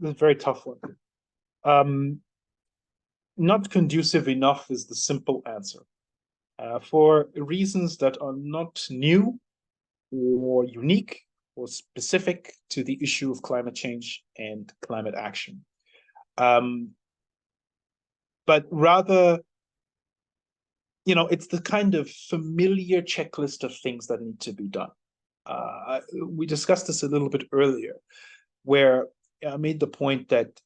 a very tough one. Not conducive enough is the simple answer. For reasons that are not new or unique or specific to the issue of climate change and climate action. But rather, it's the kind of familiar checklist of things that need to be done. We discussed this a little bit earlier, where I made the point that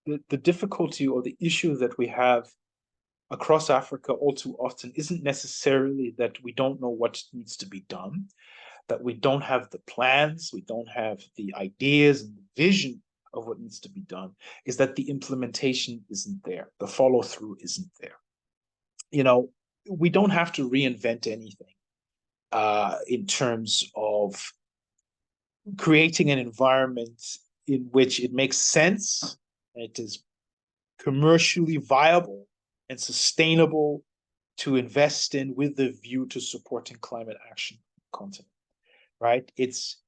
the difficulty or the issue that we have across Africa all too often isn't necessarily that we don't know what needs to be done, that we don't have the plans, we don't have the ideas and the vision of what needs to be done, is that the implementation isn't there, the follow-through isn't there. We don't have to reinvent anything in terms of creating an environment in which it makes sense, it is commercially viable and sustainable to invest in with the view to supporting climate action on the continent, right? It's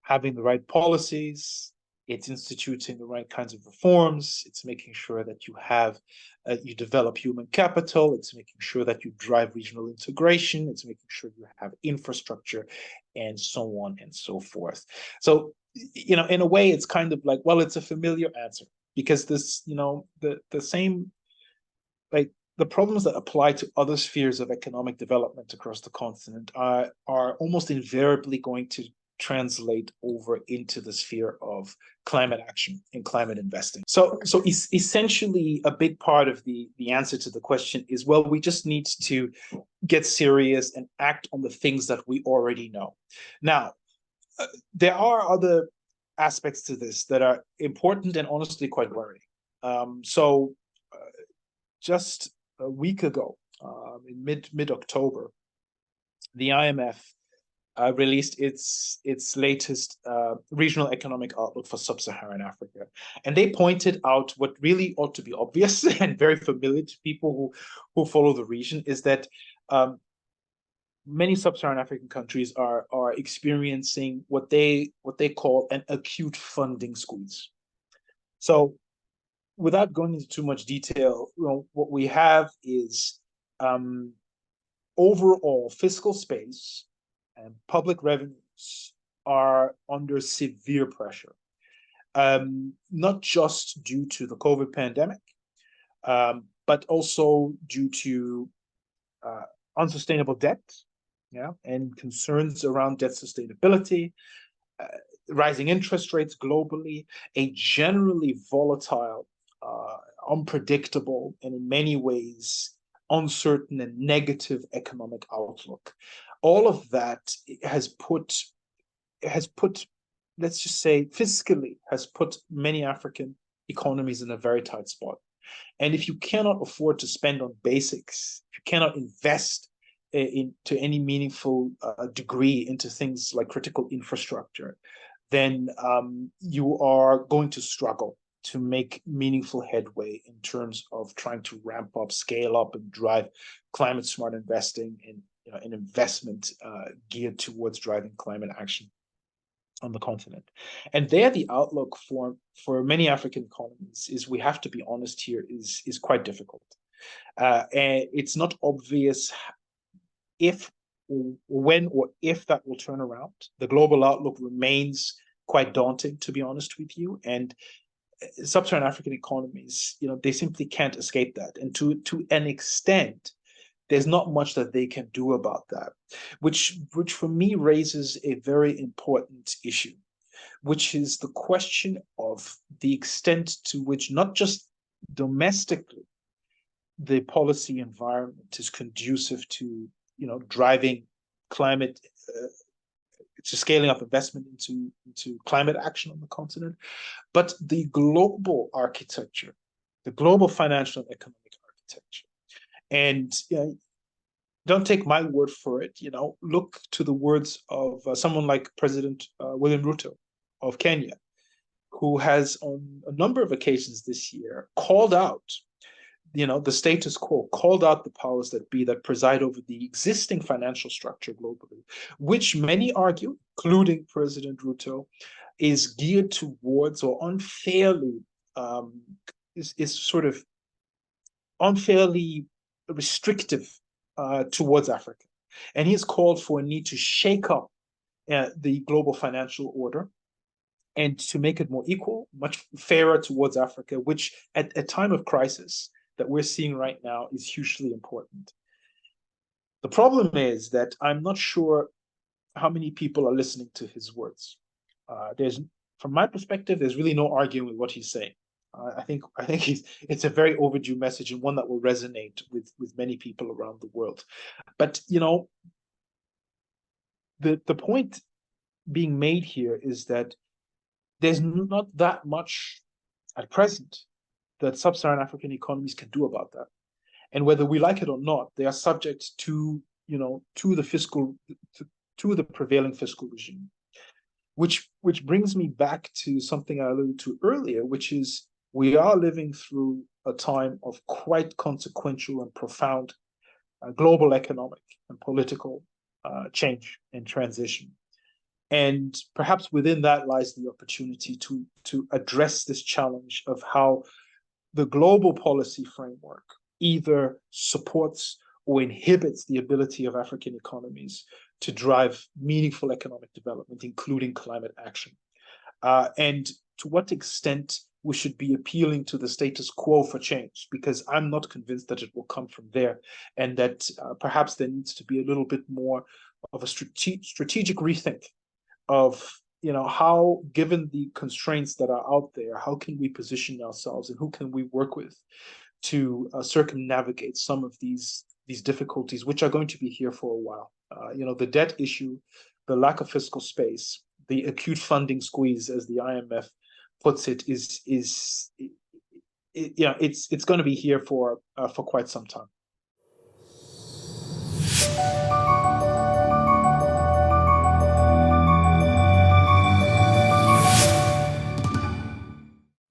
having the right policies, it's instituting the right kinds of reforms, it's making sure that you develop human capital, it's making sure that you drive regional integration, it's making sure you have infrastructure, and so on and so forth. So, in a way, it's kind of like, well, it's a familiar answer, because this, the same, like, the problems that apply to other spheres of economic development across the continent are almost invariably going to translate over into the sphere of climate action and climate investing. So essentially, a big part of the answer to the question is, well, we just need to get serious and act on the things that we already know. Now, there are other aspects to this that are important and honestly quite worrying. Just a week ago, in mid-October, the IMF released its latest regional economic outlook for sub-Saharan Africa. And they pointed out what really ought to be obvious and very familiar to people who follow the region, is that many sub-Saharan African countries are experiencing what they call an acute funding squeeze. So, without going into too much detail, what we have is overall fiscal space and public revenues are under severe pressure, not just due to the COVID pandemic, but also due to unsustainable debt, and concerns around debt sustainability, rising interest rates globally, a generally volatile, unpredictable, and in many ways uncertain and negative economic outlook. All of that has put, let's just say, fiscally, has put many African economies in a very tight spot. And if you cannot afford to spend on basics, if you cannot invest to any meaningful degree into things like critical infrastructure, then you are going to struggle to make meaningful headway in terms of trying to ramp up, scale up, and drive climate smart investing and an investment geared towards driving climate action on the continent. And there, the outlook for many African economies is, we have to be honest here, is quite difficult. And it's not obvious when or if that will turn around. The global outlook remains quite daunting, to be honest with you. And sub-Saharan African economies, they simply can't escape that. And to an extent, there's not much that they can do about that, which for me raises a very important issue, which is the question of the extent to which, not just domestically, the policy environment is conducive to driving climate, to scaling up investment into climate action on the continent, but the global architecture, the global financial and economic architecture. And don't take my word for it. Look to the words of someone like President William Ruto of Kenya, who has on a number of occasions this year called out the status quo, called out the powers that be that preside over the existing financial structure globally, which many argue, including President Ruto, is geared towards or unfairly is sort of unfairly restrictive towards Africa. And he has called for a need to shake up the global financial order and to make it more equal, much fairer towards Africa, which at a time of crisis that we're seeing right now is hugely important. The problem is that I'm not sure how many people are listening to his words. From my perspective, there's really no arguing with what he's saying. I think it's a very overdue message and one that will resonate with many people around the world. But the point being made here is that there's not that much at present that sub-Saharan African economies can do about that. And whether we like it or not, they are subject to the prevailing fiscal regime. Which brings me back to something I alluded to earlier, which is we are living through a time of quite consequential and profound global economic and political change and transition. And perhaps within that lies the opportunity to address this challenge of how the global policy framework either supports or inhibits the ability of African economies to drive meaningful economic development, including climate action. And to what extent we should be appealing to the status quo for change, because I'm not convinced that it will come from there, and that perhaps there needs to be a little bit more of a strategic rethink of how, given the constraints that are out there, how can we position ourselves and who can we work with to circumnavigate some of these difficulties, which are going to be here for a while. The debt issue, the lack of fiscal space, the acute funding squeeze, as the IMF puts it, it's going to be here for quite some time.